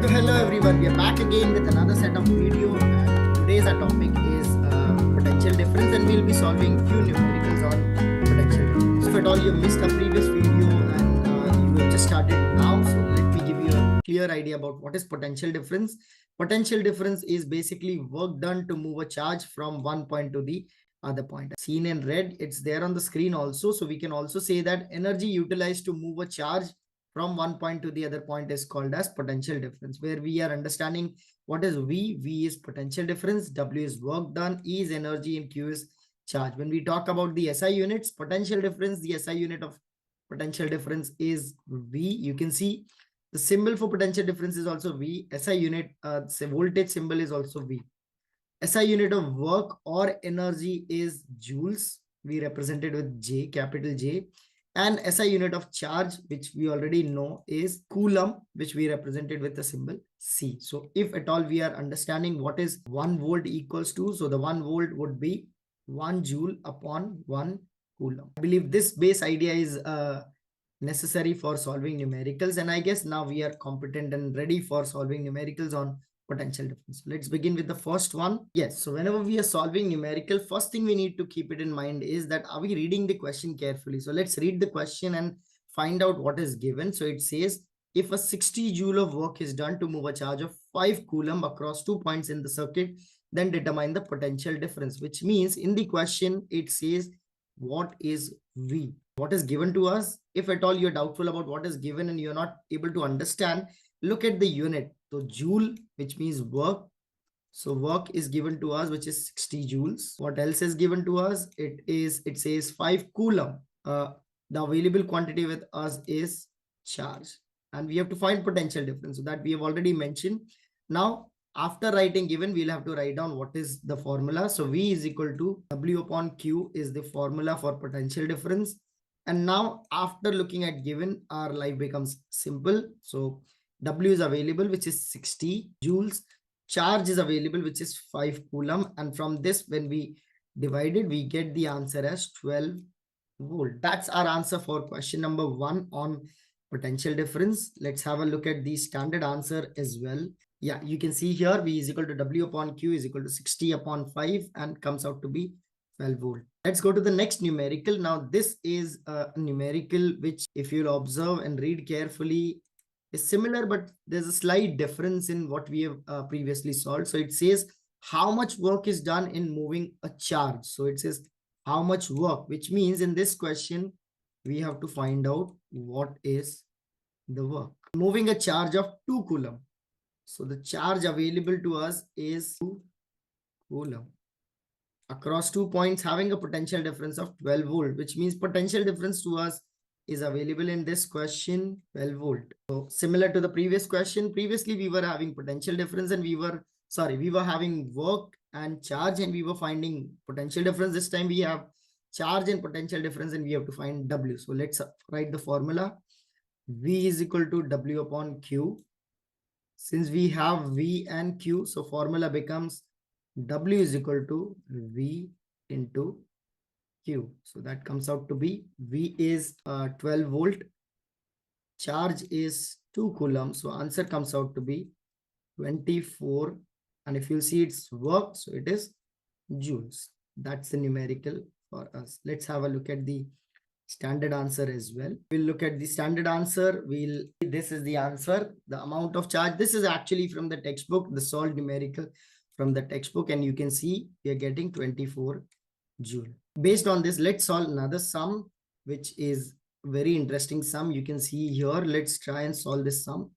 So hello everyone, we are back again with another set of video, and today's our topic is potential difference, and we'll be solving few numericals on potential difference. So if at all you missed a previous video and you have just started now, so let me give you a clear idea about what is potential difference. Potential difference is basically work done to move a charge from one point to the other point. Seen in red, it's there on the screen also. So we can also say that energy utilized to move a charge from one point to the other point is called as potential difference, where we are understanding what is V. V is potential difference, W is work done, E is energy, and Q is charge. When we talk about the SI units, potential difference, the SI unit of potential difference is V. You can see the symbol for potential difference is also V. SI unit, say voltage symbol is also V. SI unit of work or energy is joules. We represented with J, capital J. And SI unit of charge, which we already know, is coulomb, which we represented with the symbol C. So if at all we are understanding what is 1 volt equals to, so the 1 volt would be 1 joule upon 1 coulomb. I believe this base idea is necessary for solving numericals. And I guess now we are competent and ready for solving numericals on potential difference. Let's begin with the first one. Yes, so whenever we are solving numerical, first thing we need to keep it in mind is that are we reading the question carefully? So let's read the question and find out what is given. So it says, if a 60 joule of work is done to move a charge of 5 coulomb across 2 points in the circuit, then determine the potential difference, which means in the question, it says, what is V? What is given to us? If at all you're doubtful about what is given and you're not able to understand, look at the unit. So joule, which means work. So work is given to us, which is 60 joules. What else is given to us? It says 5 coulomb. The available quantity with us is charge. And we have to find potential difference. So that we have already mentioned. Now, after writing given, we'll have to write down what is the formula. So V is equal to W upon Q is the formula for potential difference. And now after looking at given, our life becomes simple. So W is available, which is 60 joules. Charge is available, which is 5 coulomb. And from this, when we divide it, we get the answer as 12 volt. That's our answer for question number 1 on potential difference. Let's have a look at the standard answer as well. Yeah, you can see here V is equal to W upon Q is equal to 60 upon 5 and comes out to be 12 volt. Let's go to the next numerical. Now, this is a numerical which, if you'll observe and read carefully, is similar, but there's a slight difference in what we have previously solved. So it says how much work is done in moving a charge. So it says how much work, which means in this question, we have to find out what is the work. Moving a charge of 2 coulomb. So the charge available to us is 2 coulomb across 2 points, having a potential difference of 12 volt, which means potential difference to us is available in this question 12 volt. So similar to the previous question, previously we were having potential difference and we were having work and charge and we were finding potential difference. This time we have charge and potential difference and we have to find W. So let's write the formula. V is equal to W upon Q. Since we have V and Q, so formula becomes W is equal to V into Q. So that comes out to be V is 12 volt. Charge is 2 coulomb. So answer comes out to be 24. And if you see it's work, so it is joules. That's the numerical for us. Let's have a look at the standard answer as well. We'll look at the standard answer. This is the answer. The amount of charge. This is actually from the textbook, the solved numerical from the textbook. And you can see we are getting 24 joule. Based on this, let's solve another sum, which is a very interesting sum. You can see here. Let's try and solve this sum.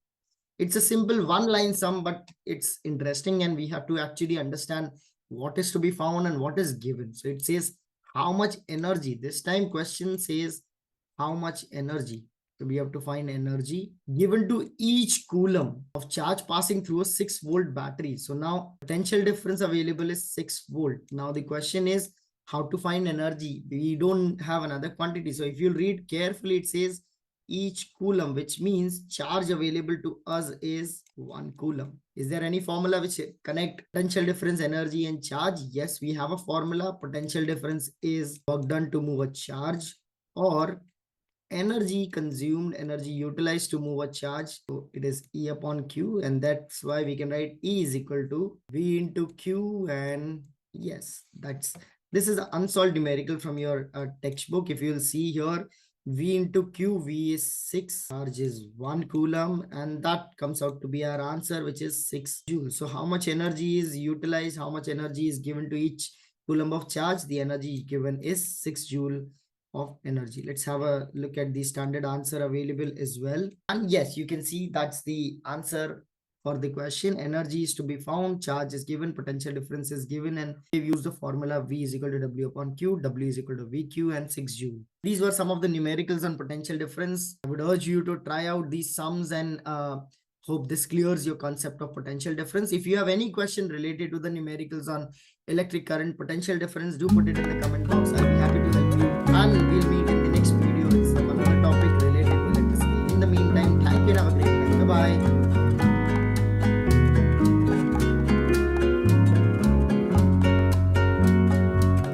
It's a simple one-line sum, but it's interesting and we have to actually understand what is to be found and what is given. So it says how much energy. This time question says how much energy. So we have to find energy given to each coulomb of charge passing through a 6 volt battery. So now potential difference available is 6 volt. Now the question is how to find energy. We don't have another quantity. So if you read carefully, it says each coulomb, which means charge available to us is 1 coulomb. Is there any formula which connect potential difference, energy and charge? Yes, we have a formula. Potential difference is work done to move a charge, or energy consumed, energy utilized to move a charge. So it is E upon Q, and that's why we can write E is equal to V into Q. And yes, this is an unsolved numerical from your textbook. If you'll see here, V into Q, V is 6, charge is 1 coulomb, and that comes out to be our answer, which is 6 joules. So how much energy is utilized, how much energy is given to each coulomb of charge? The energy given is 6 joule of energy. Let's have a look at the standard answer available as well. And yes, you can see that's the answer for the question. Energy is to be found, charge is given, potential difference is given, and we've used the formula V is equal to W upon Q, W is equal to VQ, and 6 joule. These were some of the numericals on potential difference. I would urge you to try out these sums and hope this clears your concept of potential difference. If you have any question related to the numericals on electric current, potential difference, do put it in the comment box. I'll be happy to help you. And we'll meet in the next video with some another topic related to electricity. In the meantime, thank you and have a great day. Bye-bye.